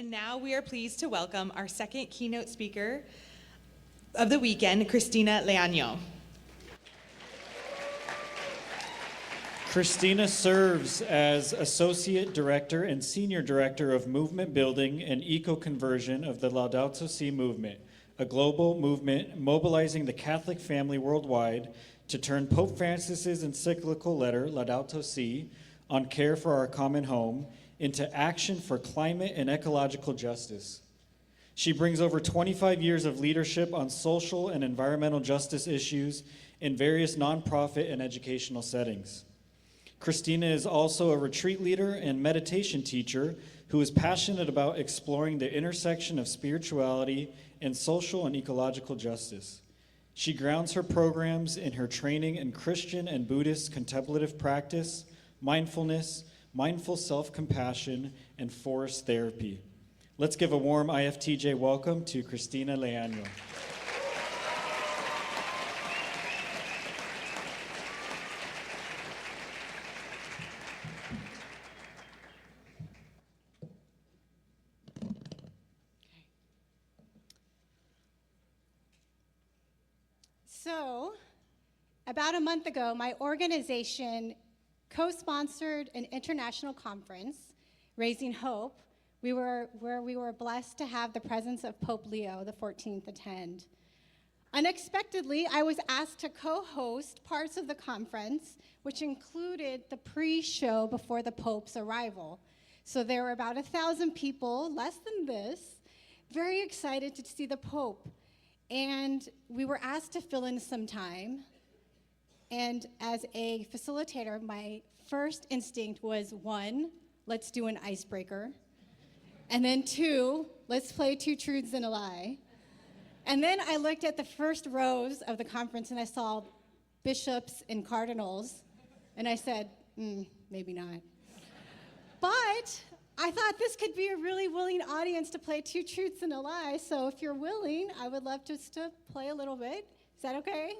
And now we are pleased to welcome our second keynote speaker of the weekend, Christina Leaño. Christina serves as Associate Director and Senior Director of Movement Building and Eco-Conversion of the Laudato Si Movement, a global movement mobilizing the Catholic family worldwide to turn Pope Francis's encyclical letter, Laudato Si, on care for our common home, into action for climate and ecological justice. She brings over 25 years of leadership on social and environmental justice issues in various nonprofit and educational settings. Christina is also a retreat leader and meditation teacher who is passionate about exploring the intersection of spirituality and social and ecological justice. She grounds her programs in her training in Christian and Buddhist contemplative practice, mindfulness, mindful self-compassion, and forest therapy. Let's give a warm IFTJ welcome to Christina Leaño. So, about a month ago, my organization co-sponsored an international conference, Raising Hope, where we were blessed to have the presence of Pope Leo XIV attend. Unexpectedly, I was asked to co-host parts of the conference, which included the pre-show before the Pope's arrival. So there were about 1,000 people, less than this, very excited to see the Pope. And we were asked to fill in some time. And as a facilitator, my first instinct was, 1, let's do an icebreaker. And then 2, let's play 2 truths and a lie. And then I looked at the first rows of the conference and I saw bishops and cardinals. And I said, maybe not. But I thought this could be a really willing audience to play 2 truths and a lie. So if you're willing, I would love just to play a little bit. Is that okay?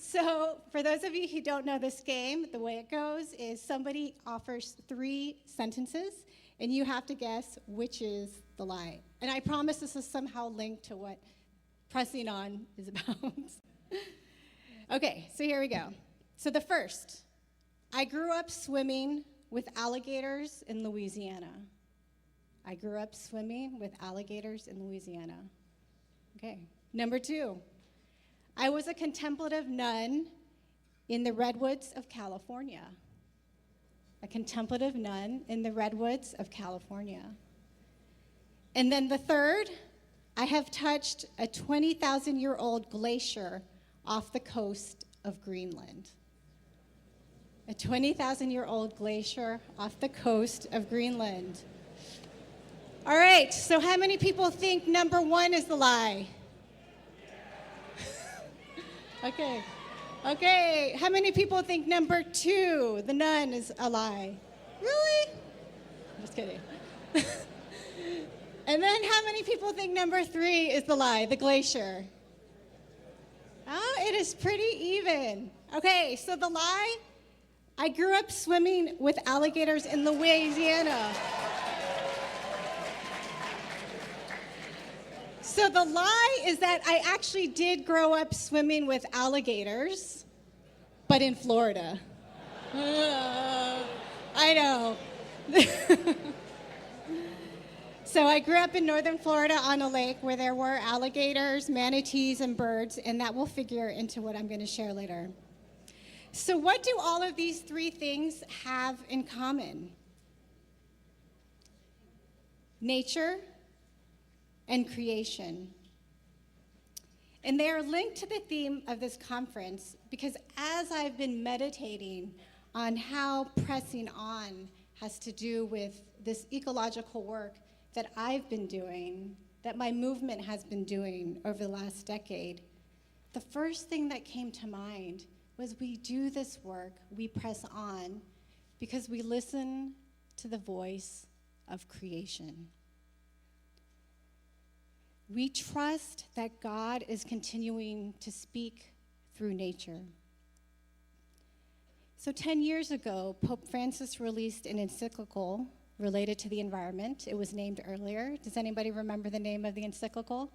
So for those of you who don't know this game, the way it goes is somebody offers 3 sentences, and you have to guess which is the lie. And I promise this is somehow linked to what pressing on is about. Okay, so here we go. So the first, I grew up swimming with alligators in Louisiana. I grew up swimming with alligators in Louisiana. Okay, number 2. I was a contemplative nun in the Redwoods of California. A contemplative nun in the Redwoods of California. And then the third, I have touched a 20,000-year-old glacier off the coast of Greenland. A 20,000-year-old glacier off the coast of Greenland. All right, so how many people think number 1 is the lie? Okay, how many people think number 2, the nun, is a lie? Really? Just kidding. And then how many people think number 3 is the lie, the glacier? Oh, it is pretty even. Okay, so the lie, I grew up swimming with alligators in Louisiana. So the lie is that I actually did grow up swimming with alligators, but in Florida. I know. So I grew up in northern Florida on a lake where there were alligators, manatees, and birds, and that will figure into what I'm going to share later. So what do all of these 3 things have in common? Nature and creation. And they are linked to the theme of this conference because as I've been meditating on how pressing on has to do with this ecological work that I've been doing, that my movement has been doing over the last decade, the first thing that came to mind was we do this work, we press on, because we listen to the voice of creation. We trust that God is continuing to speak through nature. So 10 years ago, Pope Francis released an encyclical, related to the environment. It was named earlier. Does anybody remember the name of the encyclical?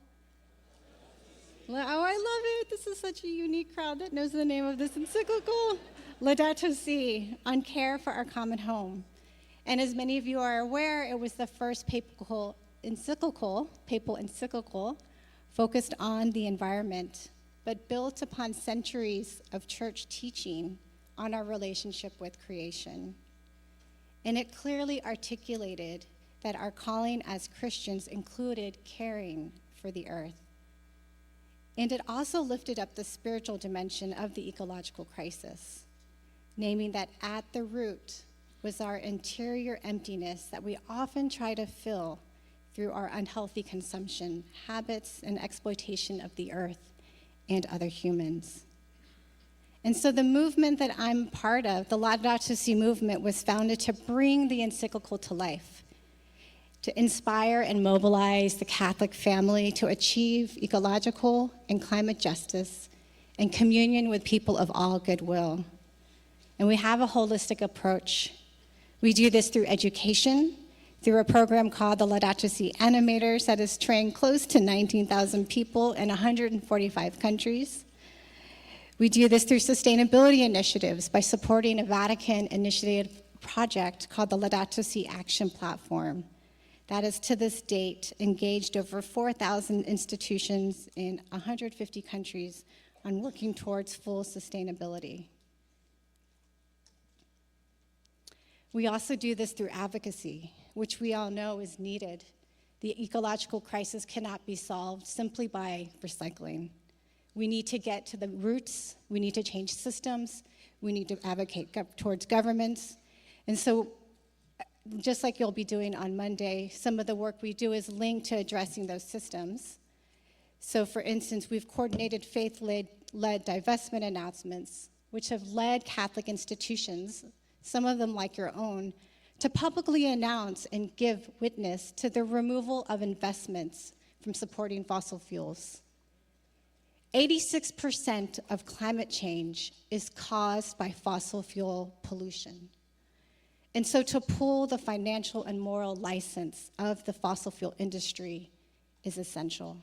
Oh, I love it. This is such a unique crowd that knows the name of this encyclical. Laudato Si, on care for our common home. And as many of you are aware, it was the first papal encyclical focused on the environment, but built upon centuries of church teaching on our relationship with creation. And it clearly articulated that our calling as Christians included caring for the earth. And it also lifted up the spiritual dimension of the ecological crisis, naming that at the root was our interior emptiness that we often try to fill through our unhealthy consumption habits and exploitation of the earth and other humans. And so the movement that I'm part of, the Laudato Si movement, was founded to bring the encyclical to life, to inspire and mobilize the Catholic family to achieve ecological and climate justice and communion with people of all goodwill. And we have a holistic approach. We do this through education, through a program called the Laudato Si Animators that has trained close to 19,000 people in 145 countries. We do this through sustainability initiatives by supporting a Vatican-initiated project called the Laudato Si Action Platform that has, to this date, engaged over 4,000 institutions in 150 countries on working towards full sustainability. We also do this through advocacy, which we all know is needed. The ecological crisis cannot be solved simply by recycling. We need to get to the roots. We need to change systems. We need to advocate towards governments. And so, just like you'll be doing on Monday, some of the work we do is linked to addressing those systems. So for instance, we've coordinated faith-led divestment announcements, which have led Catholic institutions, some of them like your own, to publicly announce and give witness to the removal of investments from supporting fossil fuels. 86% of climate change is caused by fossil fuel pollution. And so to pull the financial and moral license of the fossil fuel industry is essential.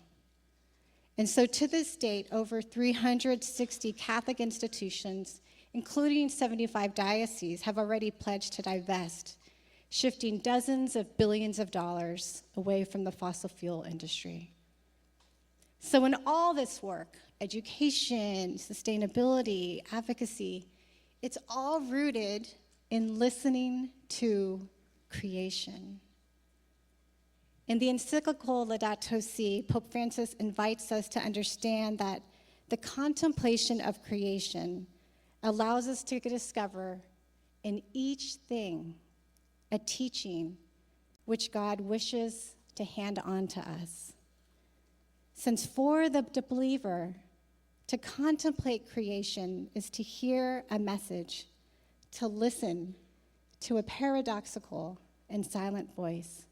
And so to this date, over 360 Catholic institutions, including 75 dioceses, have already pledged to divest, shifting dozens of billions of dollars away from the fossil fuel industry. So in all this work, education, sustainability, advocacy, it's all rooted in listening to creation. In the encyclical Laudato Si, Pope Francis invites us to understand that the contemplation of creation allows us to discover in each thing a teaching which God wishes to hand on to us. Since for the believer, to contemplate creation is to hear a message, to listen to a paradoxical and silent voice.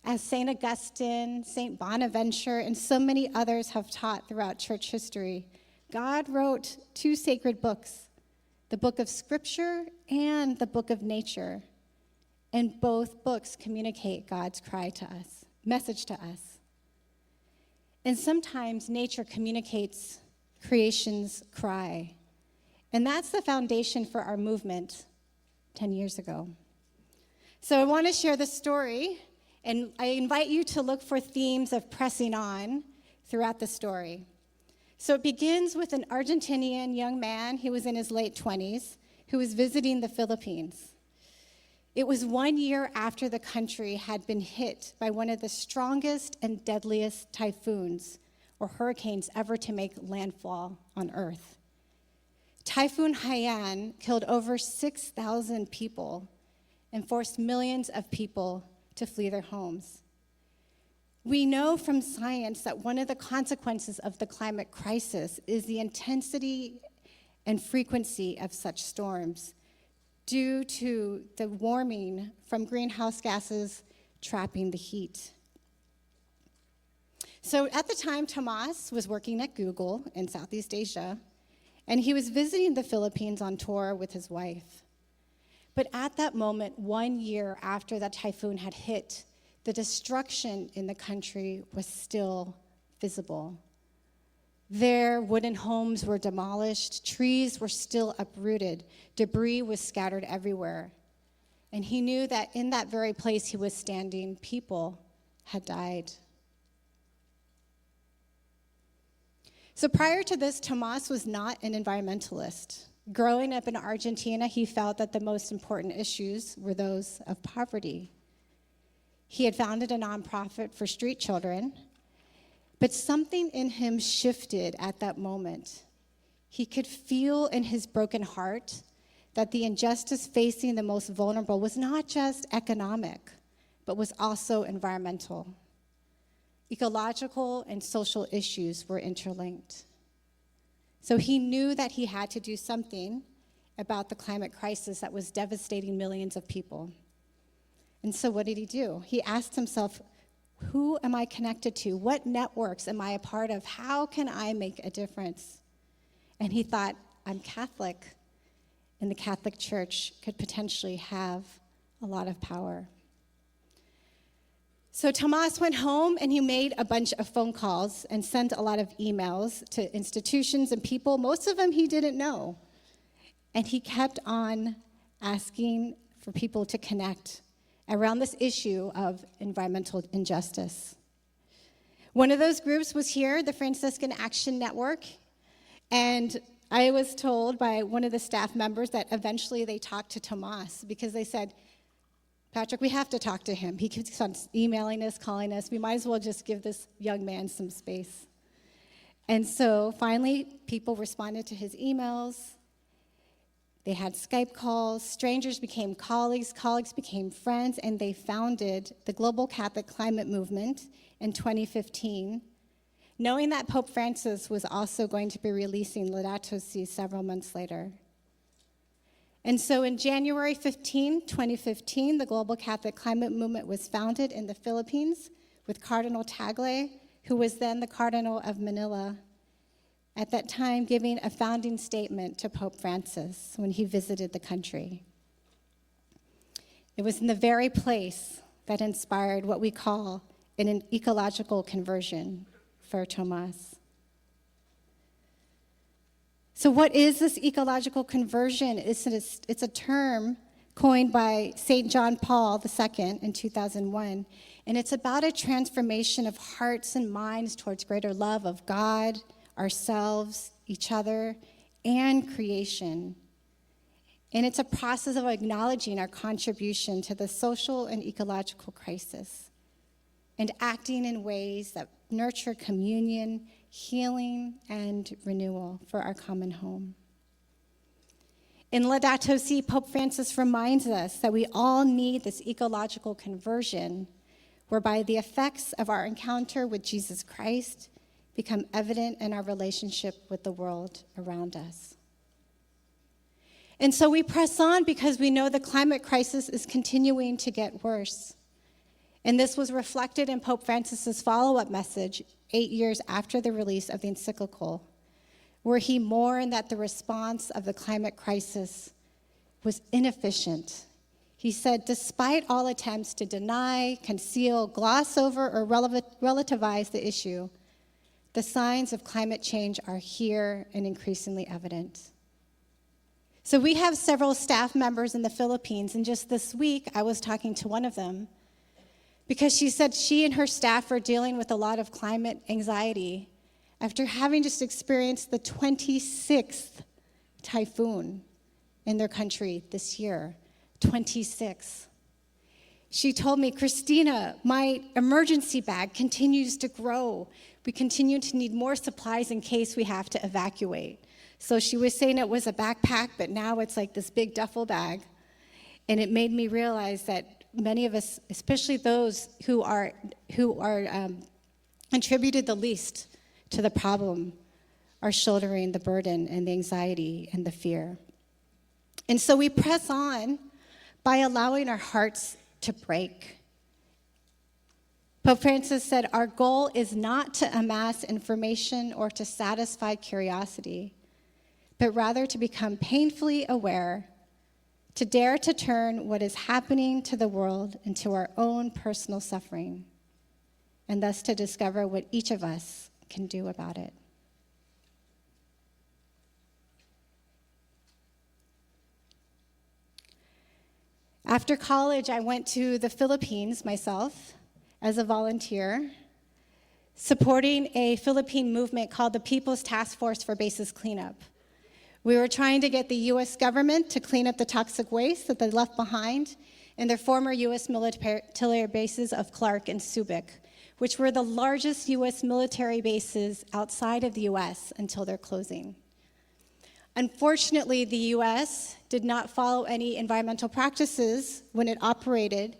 As St. Augustine, St. Bonaventure, and so many others have taught throughout church history, God wrote 2 sacred books, the book of Scripture and the book of nature. And both books communicate God's cry to us, message to us. And sometimes nature communicates creation's cry. And that's the foundation for our movement 10 years ago. So I want to share this story, and I invite you to look for themes of pressing on throughout the story. So it begins with an Argentinian young man, he was in his late 20s, who was visiting the Philippines. It was 1 year after the country had been hit by one of the strongest and deadliest typhoons or hurricanes ever to make landfall on Earth. Typhoon Haiyan killed over 6,000 people and forced millions of people to flee their homes. We know from science that one of the consequences of the climate crisis is the intensity and frequency of such storms due to the warming from greenhouse gases trapping the heat. So at the time, Tomas was working at Google in Southeast Asia, and he was visiting the Philippines on tour with his wife. But at that moment, 1 year after that typhoon had hit, the destruction in the country was still visible. Their wooden homes were demolished, trees were still uprooted, debris was scattered everywhere. And he knew that in that very place he was standing, people had died. So prior to this, Tomas was not an environmentalist. Growing up in Argentina, he felt that the most important issues were those of poverty. He had founded a nonprofit for street children, but something in him shifted at that moment. He could feel in his broken heart that the injustice facing the most vulnerable was not just economic, but was also environmental. Ecological and social issues were interlinked. So he knew that he had to do something about the climate crisis that was devastating millions of people. And so what did he do? He asked himself, who am I connected to? What networks am I a part of? How can I make a difference? And he thought, I'm Catholic, and the Catholic Church could potentially have a lot of power. So Tomas went home and he made a bunch of phone calls and sent a lot of emails to institutions and people, most of them he didn't know. And he kept on asking for people to connect around this issue of environmental injustice. One of those groups was here, the Franciscan Action Network, and I was told by one of the staff members that eventually they talked to Tomas because they said, Patrick, we have to talk to him. He keeps on emailing us, calling us. We might as well just give this young man some space. And so finally, people responded to his emails. They had Skype calls. Strangers became colleagues. Colleagues became friends. And they founded the Global Catholic Climate Movement in 2015, knowing that Pope Francis was also going to be releasing Laudato Si several months later. And so in January 2015, the Global Catholic Climate Movement was founded in the Philippines with Cardinal Tagle, who was then the Cardinal of Manila, at that time giving a founding statement to Pope Francis when he visited the country. It was in the very place that inspired what we call an ecological conversion for Tomas. So what is this ecological conversion? It's a term coined by St. John Paul II in 2001, and it's about a transformation of hearts and minds towards greater love of God, ourselves, each other, and creation. And it's a process of acknowledging our contribution to the social and ecological crisis and acting in ways that nurture communion, healing, and renewal for our common home. In Laudato Si, Pope Francis reminds us that we all need this ecological conversion, whereby the effects of our encounter with Jesus Christ become evident in our relationship with the world around us. And so we press on because we know the climate crisis is continuing to get worse. And this was reflected in Pope Francis's follow-up message 8 years after the release of the encyclical, where he mourned that the response of the climate crisis was inefficient. He said, despite all attempts to deny, conceal, gloss over, or relativize the issue, the signs of climate change are here and increasingly evident. So we have several staff members in the Philippines, and just this week I was talking to one of them because she said she and her staff are dealing with a lot of climate anxiety after having just experienced the 26th typhoon in their country this year. 26. She told me, Christina, my emergency bag continues to grow. We continue to need more supplies in case we have to evacuate. So she was saying it was a backpack, but now it's like this big duffel bag. And it made me realize that many of us, especially those who are contributed the least to the problem, are shouldering the burden and the anxiety and the fear. And so we press on by allowing our hearts to break. Pope Francis said, our goal is not to amass information or to satisfy curiosity, but rather to become painfully aware, to dare to turn what is happening to the world into our own personal suffering, and thus to discover what each of us can do about it. After college, I went to the Philippines myself as a volunteer, supporting a Philippine movement called the People's Task Force for Bases Cleanup. We were trying to get the U.S. government to clean up the toxic waste that they left behind in their former U.S. military bases of Clark and Subic, which were the largest U.S. military bases outside of the U.S. until their closing. Unfortunately, the U.S. did not follow any environmental practices when it operated,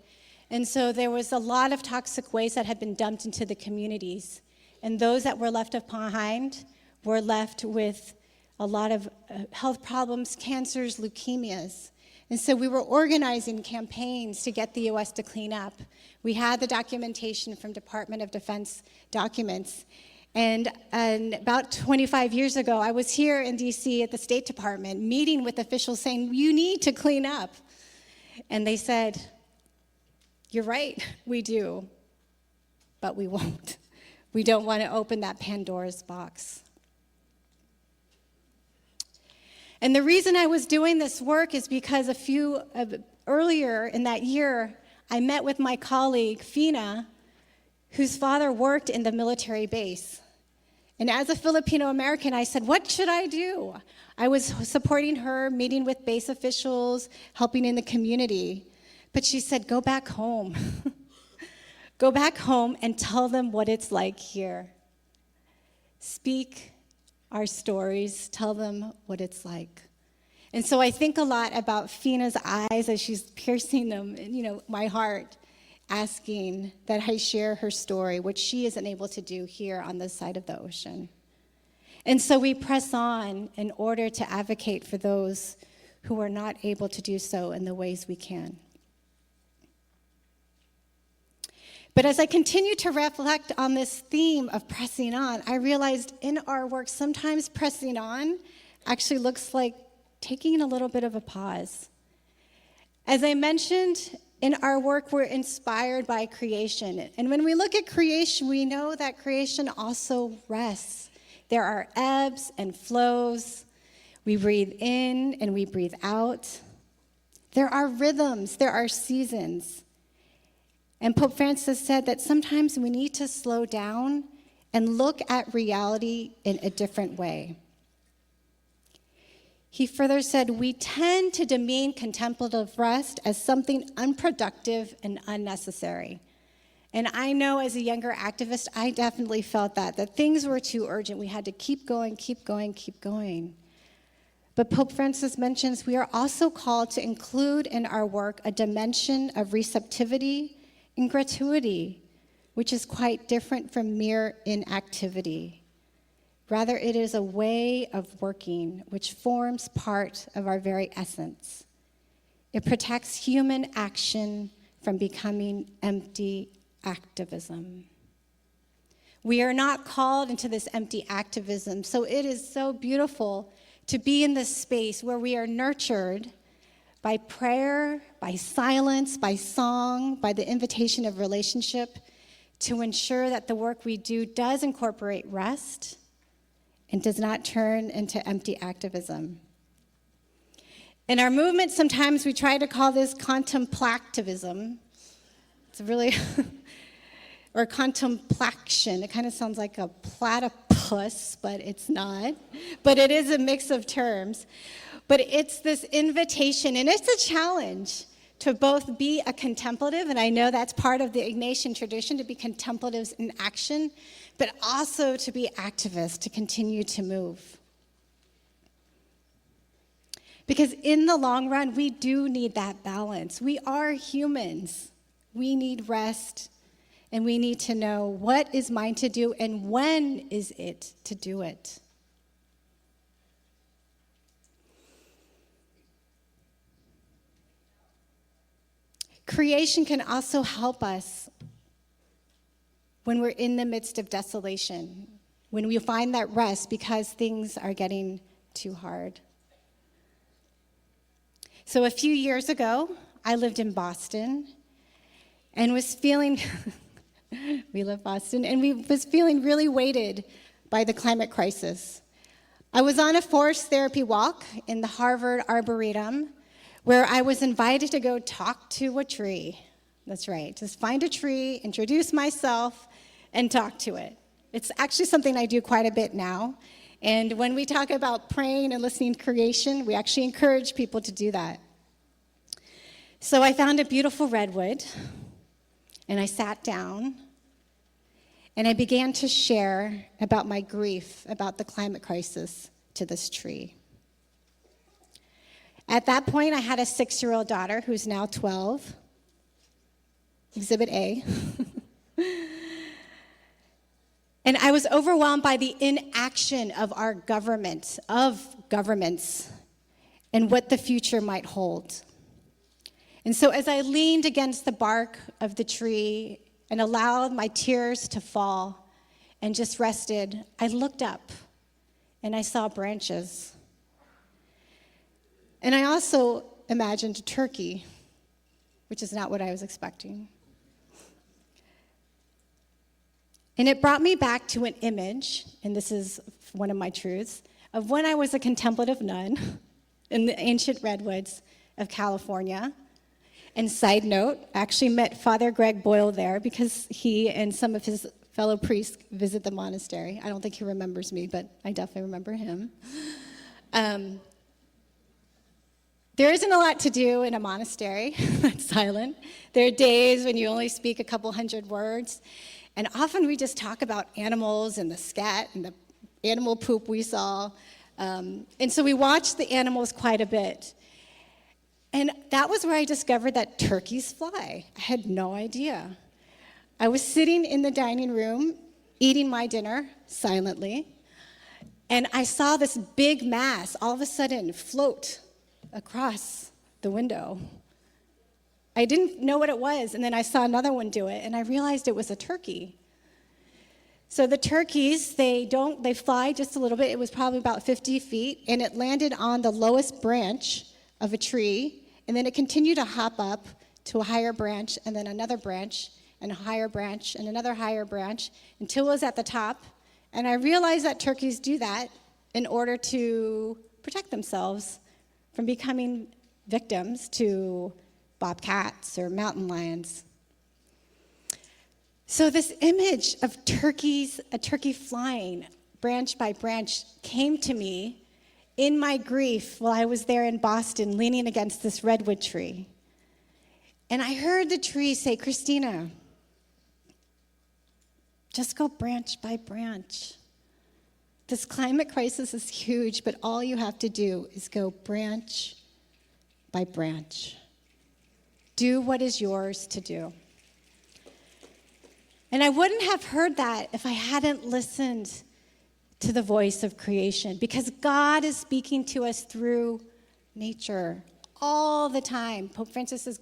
and so there was a lot of toxic waste that had been dumped into the communities. And those that were left behind were left with a lot of health problems, cancers, leukemias. And so we were organizing campaigns to get the U.S. to clean up. We had the documentation from Department of Defense documents. And about 25 years ago, I was here in D.C. at the State Department meeting with officials saying, you need to clean up. And they said, you're right, we do, but we won't. We don't want to open that Pandora's box. And the reason I was doing this work is because earlier in that year, I met with my colleague, Fina, whose father worked in the military base. And as a Filipino American, I said, what should I do? I was supporting her, meeting with base officials, helping in the community. But she said, go back home. Go back home and tell them what it's like here. Speak our stories, tell them what it's like. And so I think a lot about Fina's eyes as she's piercing them, my heart, asking that I share her story, which she isn't able to do here on this side of the ocean. And so we press on in order to advocate for those who are not able to do so in the ways we can. But as I continue to reflect on this theme of pressing on, I realized in our work, sometimes pressing on actually looks like taking a little bit of a pause. As I mentioned, in our work, we're inspired by creation. And when we look at creation, we know that creation also rests. There are ebbs and flows. We breathe in and we breathe out. There are rhythms, there are seasons. And Pope Francis said that sometimes we need to slow down and look at reality in a different way. He further said, we tend to demean contemplative rest as something unproductive and unnecessary. And I know as a younger activist, I definitely felt that things were too urgent. We had to keep going, keep going, keep going. But Pope Francis mentions we are also called to include in our work a dimension of receptivity and gratuity, which is quite different from mere inactivity. Rather, it is a way of working which forms part of our very essence. It protects human action from becoming empty activism. We are not called into this empty activism, so it is so beautiful to be in this space where we are nurtured by prayer, by silence, by song, by the invitation of relationship to ensure that the work we do does incorporate rest and does not turn into empty activism. In our movement, sometimes we try to call this contemplativism. It's really, or contemplation. It kind of sounds like a platypus, but it's not. But it is a mix of terms. But it's this invitation, and it's a challenge to both be a contemplative, and I know that's part of the Ignatian tradition, to be contemplatives in action, but also to be activists, to continue to move. Because in the long run, we do need that balance. We are humans. We need rest, and we need to know what is mine to do and when is it to do it. Creation can also help us when we're in the midst of desolation, when we find that rest because things are getting too hard. So a few years ago, I lived in Boston and was feeling, we love Boston, and we was feeling really weighted by the climate crisis. I was on a forest therapy walk in the Harvard Arboretum where I was invited to go talk to a tree. That's right, just find a tree, introduce myself, and talk to it. It's actually something I do quite a bit now. And when we talk about praying and listening to creation, we actually encourage people to do that. So I found a beautiful redwood, and I sat down, and I began to share about my grief about the climate crisis to this tree. At that point, I had a 6-year-old daughter who's now 12, Exhibit A. And I was overwhelmed by the inaction of our government, of governments, and what the future might hold. And so as I leaned against the bark of the tree and allowed my tears to fall and just rested, I looked up and I saw branches. And I also imagined a turkey, which is not what I was expecting. And it brought me back to an image, and this is one of my truths, of when I was a contemplative nun in the ancient redwoods of California. And side note, I actually met Father Greg Boyle there because he and some of his fellow priests visit the monastery. I don't think he remembers me, but I definitely remember him. There isn't a lot to do in a monastery that's silent. There are days when you only speak a couple hundred words. And often we just talk about animals and the scat and the animal poop we saw. And so we watched the animals quite a bit. And that was where I discovered that turkeys fly. I had no idea. I was sitting in the dining room, eating my dinner silently, and I saw this big mass all of a sudden float across the window. I didn't know what it was, and then I saw another one do it, and I realized it was a turkey. So the turkeys, they fly just a little bit. It was probably about 50 feet, and it landed on the lowest branch of a tree, and then it continued to hop up to a higher branch, and then another branch, and a higher branch, and another higher branch, until it was at the top. And I realized that turkeys do that in order to protect themselves from becoming victims to bobcats or mountain lions. So this image of turkeys, a turkey flying branch by branch, came to me in my grief while I was there in Boston leaning against this redwood tree. And I heard the tree say, "Christina, just go branch by branch. This climate crisis is huge, but all you have to do is go branch by branch. Do what is yours to do." And I wouldn't have heard that if I hadn't listened to the voice of creation, because God is speaking to us through nature all the time. Pope Francis says,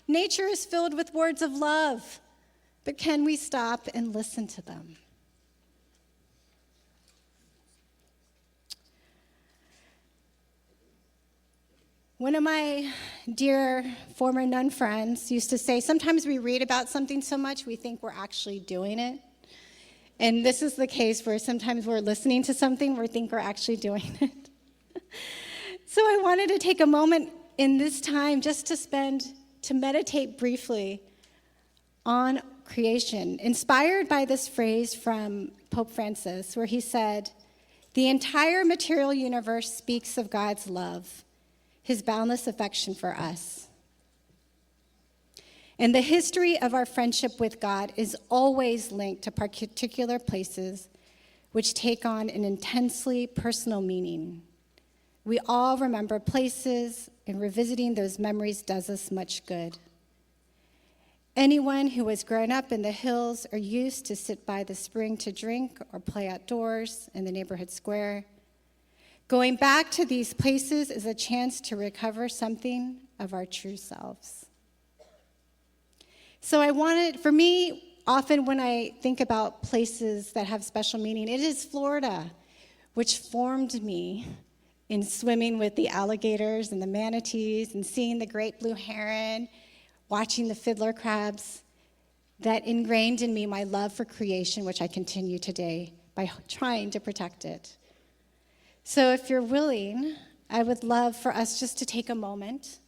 nature is filled with words of love, but can we stop and listen to them? One of my dear former nun friends used to say, sometimes we read about something so much we think we're actually doing it. And this is the case where sometimes we're listening to something we think we're actually doing it. So I wanted to take a moment in this time just to meditate briefly on creation, inspired by this phrase from Pope Francis, where he said, "The entire material universe speaks of God's love, his boundless affection for us. And the history of our friendship with God is always linked to particular places which take on an intensely personal meaning. We all remember places, and revisiting those memories does us much good. Anyone who has grown up in the hills or used to sit by the spring to drink or play outdoors in the neighborhood square, going back to these places is a chance to recover something of our true selves." So for me, often when I think about places that have special meaning, it is Florida, which formed me in swimming with the alligators and the manatees and seeing the great blue heron, watching the fiddler crabs, that ingrained in me my love for creation, which I continue today by trying to protect it. So if you're willing, I would love for us just to take a moment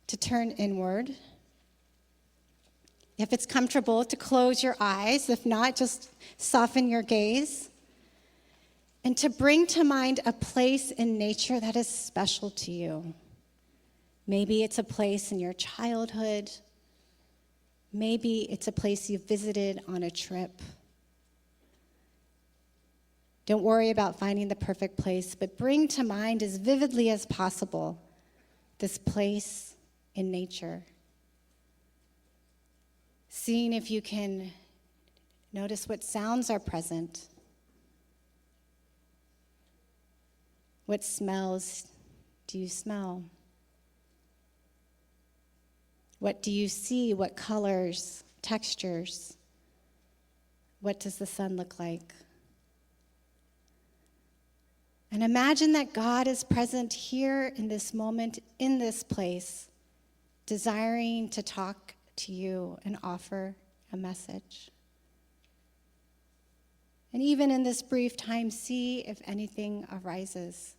to turn inward. If it's comfortable, to close your eyes. If not, just soften your gaze. And to bring to mind a place in nature that is special to you. Maybe it's a place in your childhood. Maybe it's a place you've visited on a trip. Don't worry about finding the perfect place, but bring to mind as vividly as possible this place in nature. Seeing if you can notice what sounds are present. What smells do you smell? What do you see? What colors, textures? What does the sun look like? And imagine that God is present here in this moment, in this place, desiring to talk to you and offer a message. And even in this brief time, see if anything arises.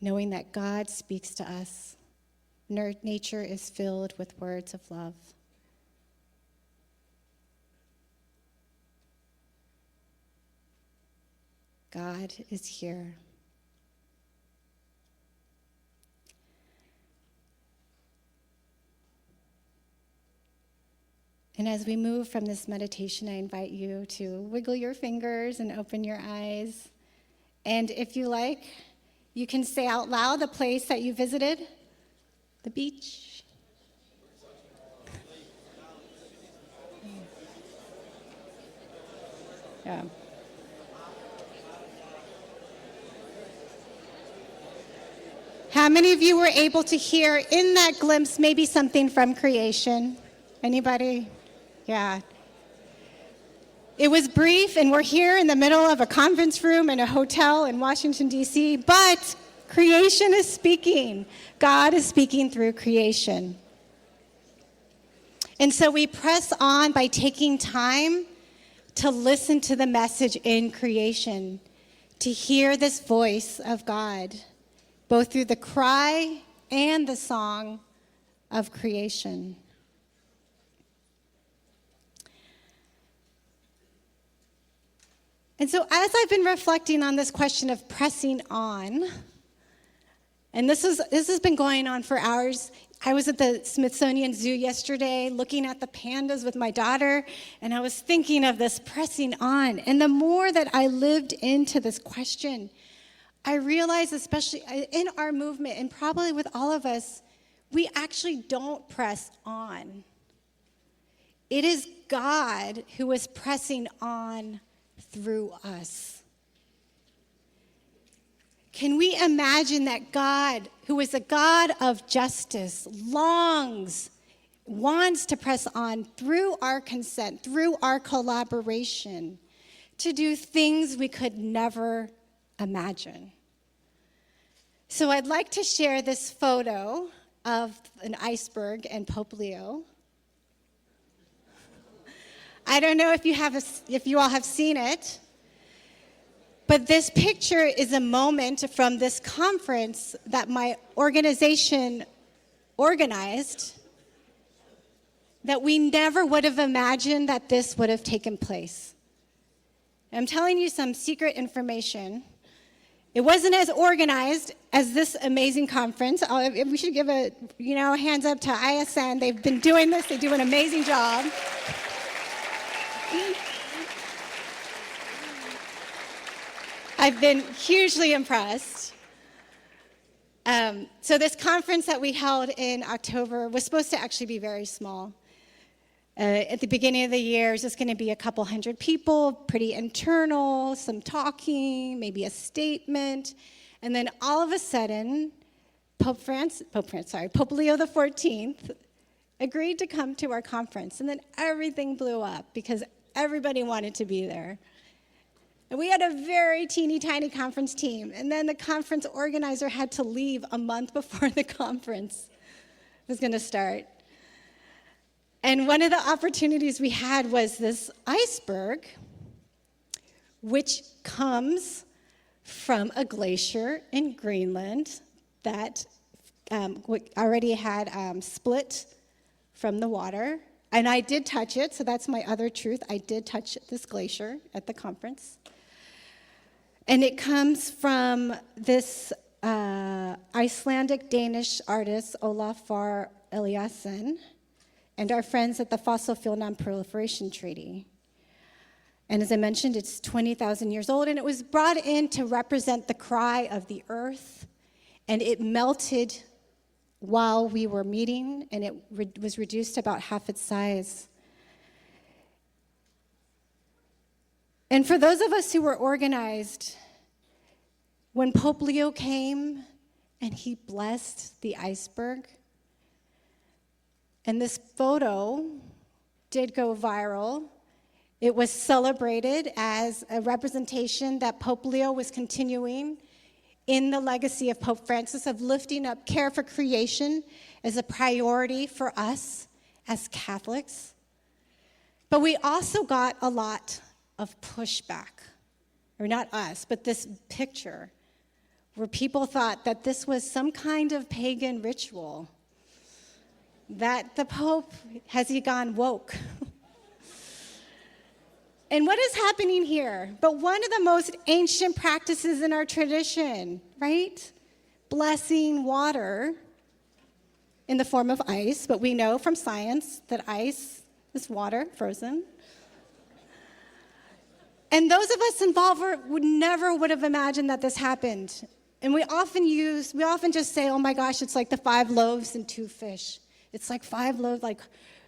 Knowing that God speaks to us. Nature is filled with words of love. God is here. And as we move from this meditation, I invite you to wiggle your fingers and open your eyes. And if you like, you can say out loud the place that you visited, the beach. Yeah. How many of you were able to hear in that glimpse maybe something from creation? Anybody? Yeah. It was brief, and we're here in the middle of a conference room in a hotel in Washington, D.C., but creation is speaking. God is speaking through creation. And so we press on by taking time to listen to the message in creation, to hear this voice of God, both through the cry and the song of creation. And so as I've been reflecting on this question of pressing on, and this has been going on for hours. I was at the Smithsonian Zoo yesterday looking at the pandas with my daughter, and I was thinking of this pressing on. And the more that I lived into this question, I realized, especially in our movement, and probably with all of us, we actually don't press on. It is God who is pressing on through us. Can we imagine that God, who is a God of justice, wants to press on through our consent, through our collaboration, to do things we could never imagine? So I'd like to share this photo of an iceberg and Pope Leo. I don't know if you all have seen it, but this picture is a moment from this conference that my organization organized that we never would have imagined that this would have taken place. I'm telling you some secret information. It wasn't as organized as this amazing conference. We should give a hands up to ISN. They've been doing this. They do an amazing job. I've been hugely impressed. So this conference that we held in October was supposed to actually be very small. At the beginning of the year, it was just going to be a couple hundred people, pretty internal, some talking, maybe a statement. And then all of a sudden, Pope Leo XIV agreed to come to our conference. And then everything blew up because everybody wanted to be there. And we had a very teeny tiny conference team. And then the conference organizer had to leave a month before the conference was going to start. And one of the opportunities we had was this iceberg, which comes from a glacier in Greenland that already had split from the water. And I did touch it, so that's my other truth. I did touch this glacier at the conference. And it comes from this Icelandic-Danish artist, Olafur Eliasson, and our friends at the Fossil Fuel Non-Proliferation Treaty. And as I mentioned, it's 20,000 years old, and it was brought in to represent the cry of the earth, and it melted while we were meeting, and it was reduced to about half its size. And for those of us who were organized, when Pope Leo came and he blessed the iceberg, and this photo did go viral, it was celebrated as a representation that Pope Leo was continuing in the legacy of Pope Francis of lifting up care for creation as a priority for us as Catholics. But we also got a lot of pushback, or not us, but this picture, where people thought that this was some kind of pagan ritual, that the Pope, has he gone woke? And what is happening here? But one of the most ancient practices in our tradition, right? Blessing water in the form of ice, but we know from science that ice is water, frozen. And those of us involved would have imagined that this happened. And we often just say, oh my gosh, it's like the 5 loaves and 2 fish. It's like 5 loaves, like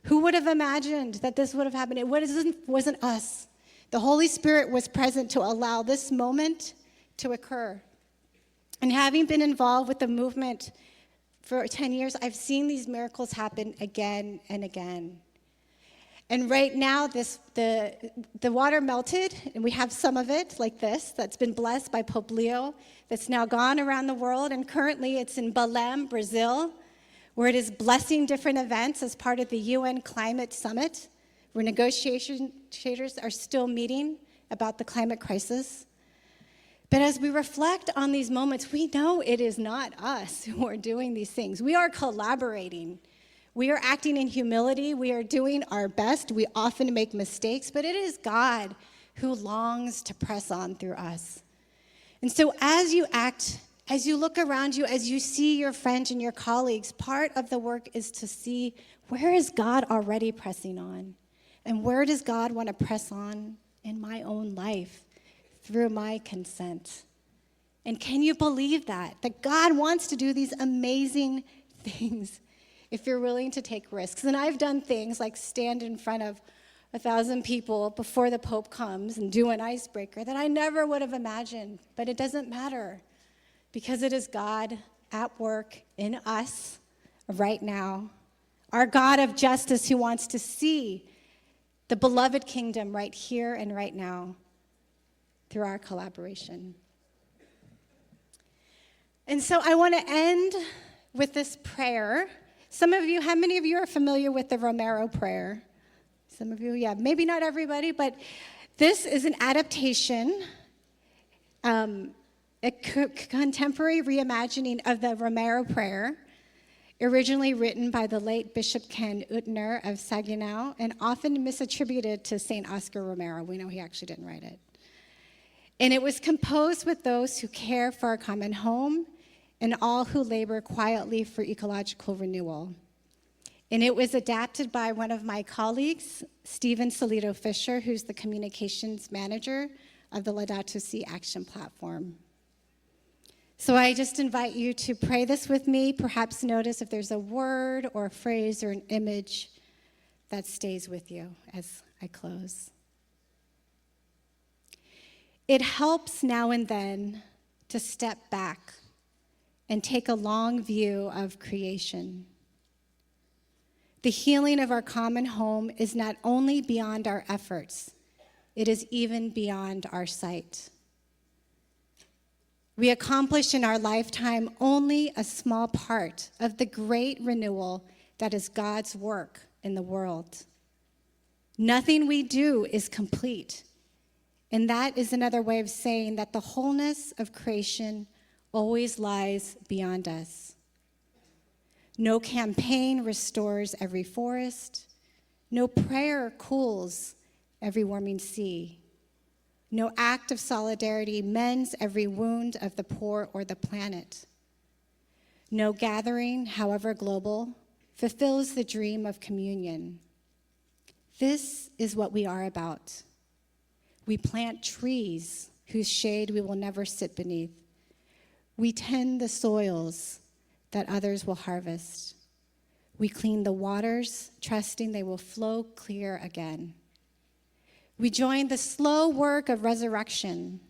who would have imagined that this would have happened? It wasn't us. The Holy Spirit was present to allow this moment to occur. And having been involved with the movement for 10 years, I've seen these miracles happen again and again. And right now, the water melted, and we have some of it, like this, that's been blessed by Pope Leo, that's now gone around the world, and currently it's in Belém, Brazil, where it is blessing different events as part of the UN Climate Summit, where negotiators are still meeting about the climate crisis. But as we reflect on these moments, we know it is not us who are doing these things. We are collaborating. We are acting in humility. We are doing our best. We often make mistakes, but it is God who longs to press on through us. And so as you act, as you look around you, as you see your friends and your colleagues, part of the work is to see, where is God already pressing on? And where does God want to press on in my own life through my consent? And can you believe that God wants to do these amazing things if you're willing to take risks? And I've done things like stand in front of 1,000 people before the Pope comes and do an icebreaker that I never would have imagined. But it doesn't matter, because it is God at work in us right now, our God of justice who wants to see the beloved kingdom right here and right now through our collaboration. And so I want to end with this prayer. How many of you are familiar with the Romero prayer? Some of you, yeah, maybe not everybody, but this is an adaptation, a contemporary reimagining of the Romero prayer, originally written by the late Bishop Ken Utner of Saginaw and often misattributed to St. Oscar Romero. We know he actually didn't write it. And it was composed with those who care for our common home and all who labor quietly for ecological renewal. And it was adapted by one of my colleagues, Stephen Salito Fisher, who's the communications manager of the Laudato Si Action Platform. So I just invite you to pray this with me. Perhaps notice if there's a word or a phrase or an image that stays with you as I close. It helps now and then to step back and take a long view of creation. The healing of our common home is not only beyond our efforts, It is even beyond our sight. We accomplish in our lifetime only a small part of the great renewal that is God's work in the world. Nothing we do is complete. And that is another way of saying that the wholeness of creation always lies beyond us. No campaign restores every forest. No prayer cools every warming sea. No act of solidarity mends every wound of the poor or the planet. No gathering, however global, fulfills the dream of communion. This is what we are about. We plant trees whose shade we will never sit beneath. We tend the soils that others will harvest. We clean the waters, trusting they will flow clear again. We join the slow work of resurrection,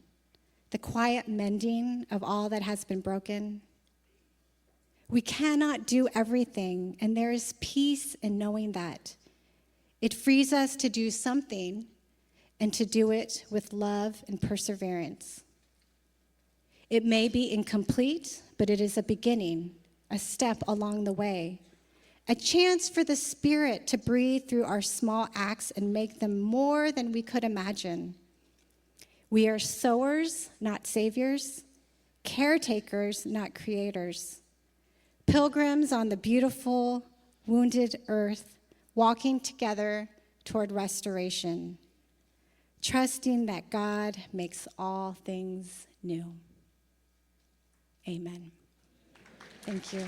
the quiet mending of all that has been broken. We cannot do everything, and there is peace in knowing that. It frees us to do something and to do it with love and perseverance. It may be incomplete, but it is a beginning, a step along the way, a chance for the Spirit to breathe through our small acts and make them more than we could imagine. We are sowers, not saviors, caretakers, not creators, pilgrims on the beautiful, wounded earth, walking together toward restoration, trusting that God makes all things new. Amen. Thank you.